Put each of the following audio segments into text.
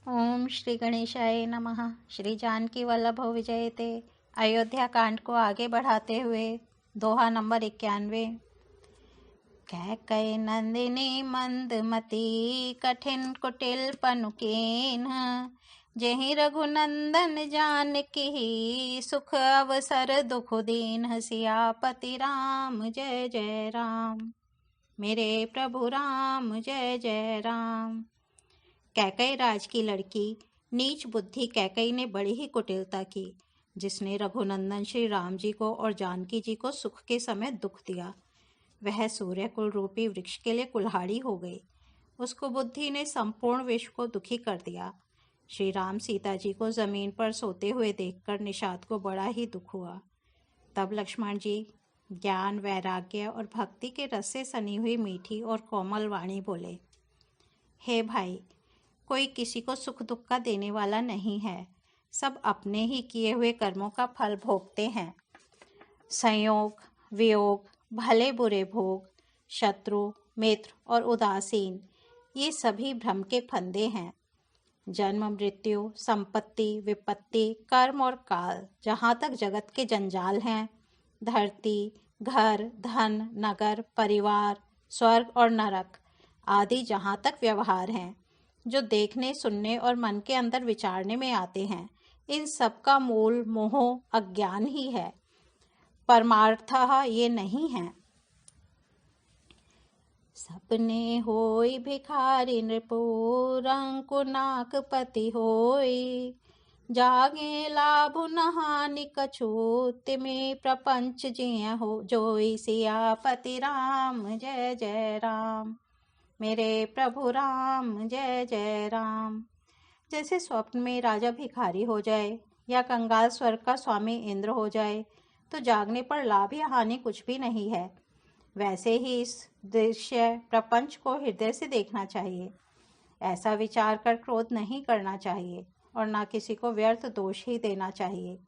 ओम श्री गणेशाय नमः। श्री जानकी वल्लभ विजयते। अयोध्या कांड को आगे बढ़ाते हुए दोहा नंबर 91। कैकई नंदिनी मंदमती कठिन कुटिल पनुकेन, जेहि रघुनंदन जानकी सुख अवसर दुख दीन। सियापति राम जय जय राम, मेरे प्रभु राम जय जय राम। कैकई राज की लड़की नीच बुद्धि कैकई ने बड़ी ही कुटिलता की, जिसने रघुनंदन श्री राम जी को और जानकी जी को सुख के समय दुख दिया। वह सूर्यकुल रूपी वृक्ष के लिए कुल्हाड़ी हो गई। उसको बुद्धि ने संपूर्ण विश्व को दुखी कर दिया। श्री राम सीता जी को जमीन पर सोते हुए देखकर निषाद को बड़ा ही दुख हुआ। तब लक्ष्मण जी ज्ञान, वैराग्य और भक्ति के रस से सनी हुई मीठी और कोमल वाणी बोले, हे भाई, कोई किसी को सुख दुख का देने वाला नहीं है। सब अपने ही किए हुए कर्मों का फल भोगते हैं। संयोग, वियोग, भले बुरे भोग, शत्रु, मित्र और उदासीन, ये सभी भ्रम के फंदे हैं। जन्म, मृत्यु, संपत्ति, विपत्ति, कर्म और काल, जहाँ तक जगत के जंजाल हैं, धरती, घर, धन, नगर, परिवार, स्वर्ग और नरक आदि जहाँ तक व्यवहार हैं, जो देखने, सुनने और मन के अंदर विचारने में आते हैं, इन सब का मूल मोह अज्ञान ही है। परमार्थः ये नहीं है। सपने होई भिखारी नृपो, रंकु नाक पति होई, जागे लाभ न हानि कछु, तिमे प्रपंच जिय हो जोई। सियापति राम जय जय राम, मेरे प्रभु राम जय जय राम। जैसे स्वप्न में राजा भिखारी हो जाए या कंगाल स्वर्ग का स्वामी इंद्र हो जाए तो जागने पर लाभ या हानि कुछ भी नहीं है, वैसे ही इस दृश्य प्रपंच को हृदय से देखना चाहिए। ऐसा विचार कर क्रोध नहीं करना चाहिए और ना किसी को व्यर्थ दोष ही देना चाहिए।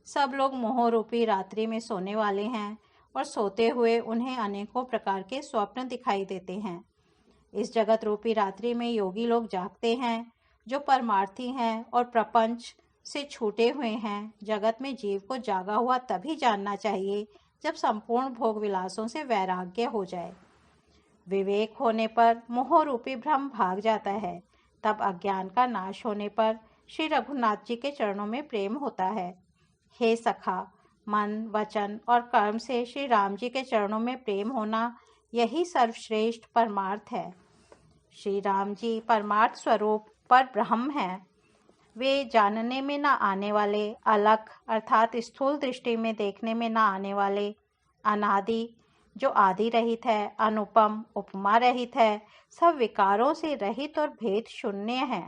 सब लोग मोह रूपी रात्रि में सोने वाले हैं और सोते हुए उन्हें अनेकों प्रकार के स्वप्न दिखाई देते हैं। इस जगत रूपी रात्रि में योगी लोग जागते हैं, जो परमार्थी हैं और प्रपंच से छूटे हुए हैं। जगत में जीव को जागा हुआ तभी जानना चाहिए जब संपूर्ण भोग विलासों से वैराग्य हो जाए। विवेक होने पर मोह रूपी भ्रम भाग जाता है। तब अज्ञान का नाश होने पर श्री रघुनाथ जी के चरणों में प्रेम होता है। हे सखा, मन, वचन और कर्म से श्री राम जी के चरणों में प्रेम होना, यही सर्वश्रेष्ठ परमार्थ है। श्री राम जी परमार्थ स्वरूप पर ब्रह्म हैं। वे जानने में न आने वाले, अलख अर्थात स्थूल दृष्टि में देखने में न आने वाले, अनादि जो आदि रहित है, अनुपम उपमा रहित है, सब विकारों से रहित और भेद शून्य है।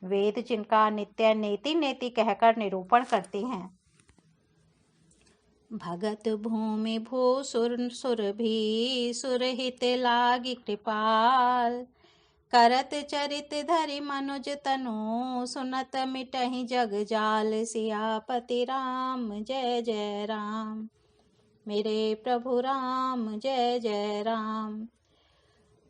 वेद जिनका नित्य नेति नेति कहकर निरूपण करते हैं। भगत भूमि भू सुर सुर भी सुरहित लागी कृपाल, करत चरित धरि मनुज तनु, सुनत मिटहि जग जाल। सियापति राम जय जय राम, मेरे प्रभु राम जय जय राम।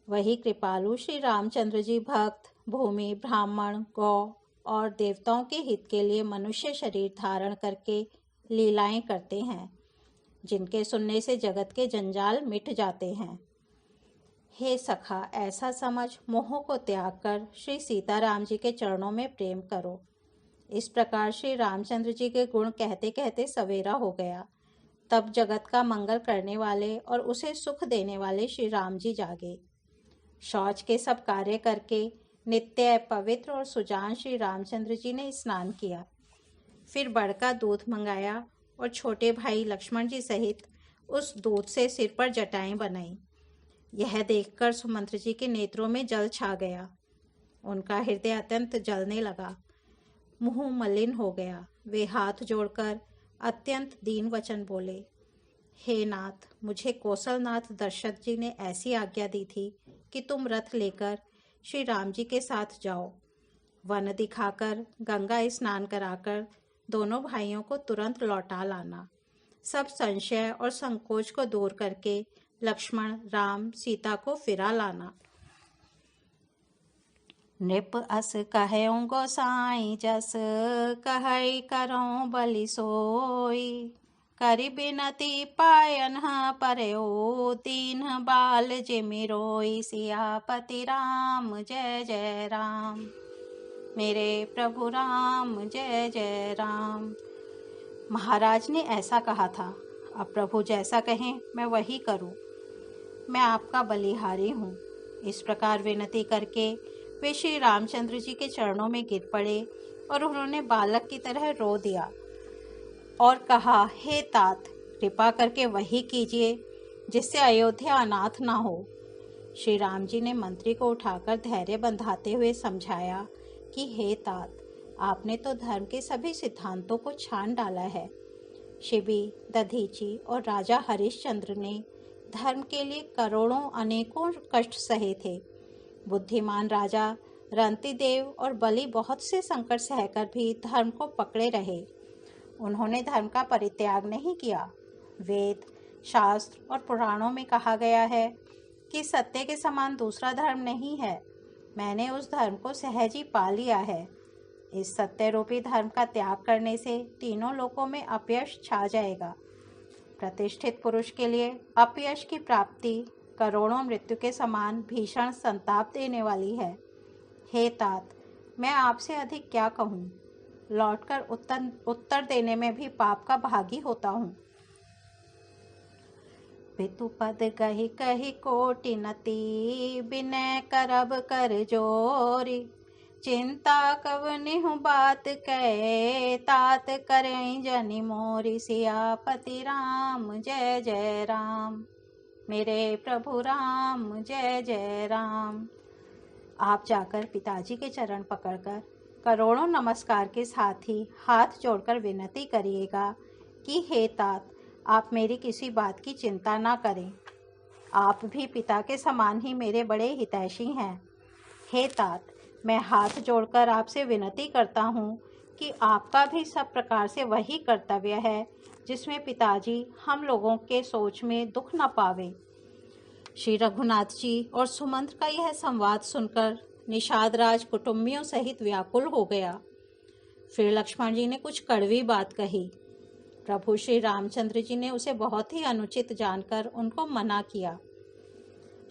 वही कृपालु श्री रामचंद्र जी भक्त, भूमि, ब्राह्मण, गौ और देवताओं के हित के लिए मनुष्य शरीर धारण करके लीलाएं करते हैं, जिनके सुनने से जगत के जंजाल मिट जाते हैं। हे सखा, ऐसा समझ मोह को त्याग कर श्री सीताराम जी के चरणों में प्रेम करो। इस प्रकार श्री रामचंद्र जी के गुण कहते कहते सवेरा हो गया। तब जगत का मंगल करने वाले और उसे सुख देने वाले श्री राम जी जागे। शौच के सब कार्य करके नित्य, पवित्र और सुजान श्री रामचंद्र जी ने स्नान किया। फिर बड़का दूध मंगाया और छोटे भाई लक्ष्मण जी सहित उस दूध से सिर पर जटाएं बनाई। यह देखकर सुमंत्र जी के नेत्रों में जल छा गया। उनका हृदय अत्यंत जलने लगा, मुंह मलिन हो गया। वे हाथ जोड़कर अत्यंत दीन वचन बोले, हे नाथ, मुझे कौशलनाथ दशरथ जी ने ऐसी आज्ञा दी थी कि तुम रथ लेकर श्री राम जी के साथ जाओ। वन दिखाकर, गंगा स्नान कराकर दोनों भाइयों को तुरंत लौटा लाना। सब संशय और संकोच को दूर करके लक्ष्मण, राम, सीता को फिरा लाना। नृप अस कहऊँ गोसाई जस कहई करऊँ बलि सोई। करि बिनती पायन परयो दीन बाल जिमि रोई। सियापति राम जय जय राम, मेरे प्रभु राम जय जय राम। महाराज ने ऐसा कहा था, अब प्रभु जैसा कहें मैं वही करूं। मैं आपका बलिहारी हूँ। इस प्रकार विनती करके वे श्री रामचंद्र जी के चरणों में गिर पड़े और उन्होंने बालक की तरह रो दिया और कहा, हे तात, कृपा करके वही कीजिए जिससे अयोध्या अनाथ ना हो। श्री राम जी ने मंत्री को उठाकर धैर्य बंधाते हुए समझाया कि हे तात, आपने तो धर्म के सभी सिद्धांतों को छान डाला है। शिबी, दधीची और राजा हरिश्चंद्र ने धर्म के लिए करोड़ों अनेकों कष्ट सहे थे। बुद्धिमान राजा रंतिदेव और बलि बहुत से संकट सहकर भी धर्म को पकड़े रहे। उन्होंने धर्म का परित्याग नहीं किया। वेद, शास्त्र और पुराणों में कहा गया है कि सत्य के समान दूसरा धर्म नहीं है। मैंने उस धर्म को सहज ही पा लिया है। इस सत्य रूपी धर्म का त्याग करने से तीनों लोकों में अपयश छा जाएगा। प्रतिष्ठित पुरुष के लिए अपयश की प्राप्ति करोड़ों मृत्यु के समान भीषण संताप देने वाली है। हे तात, मैं आपसे अधिक क्या कहूँ। लौटकर उत्तर देने में भी पाप का भागी होता हूँ। पितु पद कही कही कोटि नति, विनय करब कर जोरी। चिंता कवनिहु बात कहे, तात करें जनि मोरी। सियापति राम जय जय राम, मेरे प्रभु राम जय जय राम। आप जाकर पिताजी के चरण पकड़कर करोड़ों नमस्कार के साथ ही हाथ जोड़कर विनती करिएगा कि हे तात, आप मेरी किसी बात की चिंता ना करें। आप भी पिता के समान ही मेरे बड़े हितैषी हैं। हे तात, मैं हाथ जोड़कर आपसे विनती करता हूँ कि आपका भी सब प्रकार से वही कर्तव्य है जिसमें पिताजी हम लोगों के सोच में दुख न पावे। श्री रघुनाथ जी और सुमंत्र का यह संवाद सुनकर निषाद राज कुटुंबियों सहित व्याकुल हो गया। फिर लक्ष्मण जी ने कुछ कड़वी बात कही। प्रभु श्री रामचंद्र जी ने उसे बहुत ही अनुचित जानकर उनको मना किया।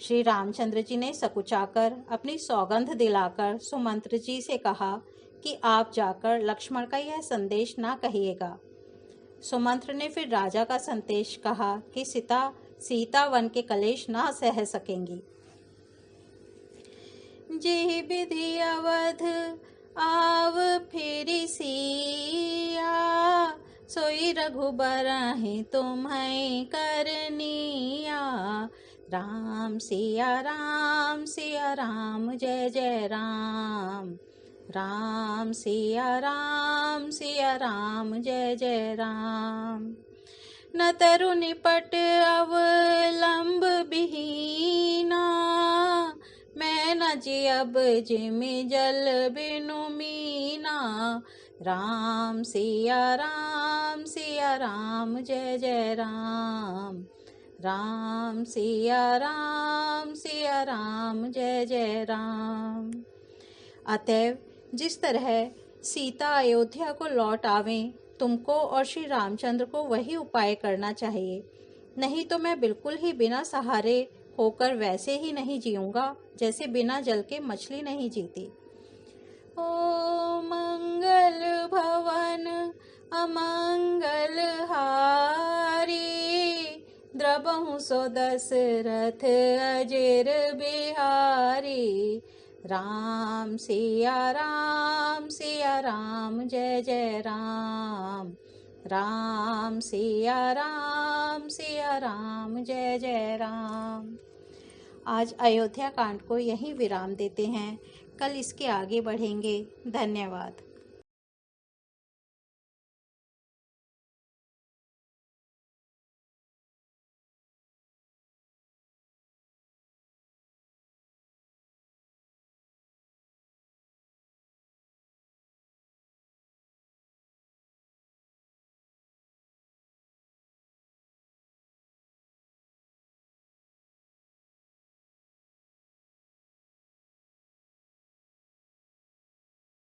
श्री रामचंद्र जी ने सकुचाकर अपनी सौगंध दिलाकर सुमंत्र जी से कहा कि आप जाकर लक्ष्मण का यह संदेश ना कहिएगा। सुमंत्र ने फिर राजा का संदेश कहा कि सीता वन के कलेश ना सह सकेंगी। जे विधि अवध आव फिरि सिया, सोई रघुबर तुम्हें करनिया। राम सिया राम जय जय राम, राम सिया राम जय जय राम। न तरु निपट अवलंब विहीना, मैं न जियब जिमि जल बिनु मीना। राम सिया राम जय जय राम, राम सिया राम जय जय राम। अतएव जिस तरह सीता अयोध्या को लौट आवें, तुमको और श्री रामचंद्र को वही उपाय करना चाहिए। नहीं तो मैं बिल्कुल ही बिना सहारे होकर वैसे ही नहीं जीऊंगा जैसे बिना जल के मछली नहीं जीती। ओ मंगल भवन अमंगल हारी, द्रबहु सो दशरथ अजिर बिहारी। राम सिया राम जय जय राम, राम सिया राम जय जय राम। आज अयोध्या कांड को यहीं विराम देते हैं। कल इसके आगे बढ़ेंगे। धन्यवाद।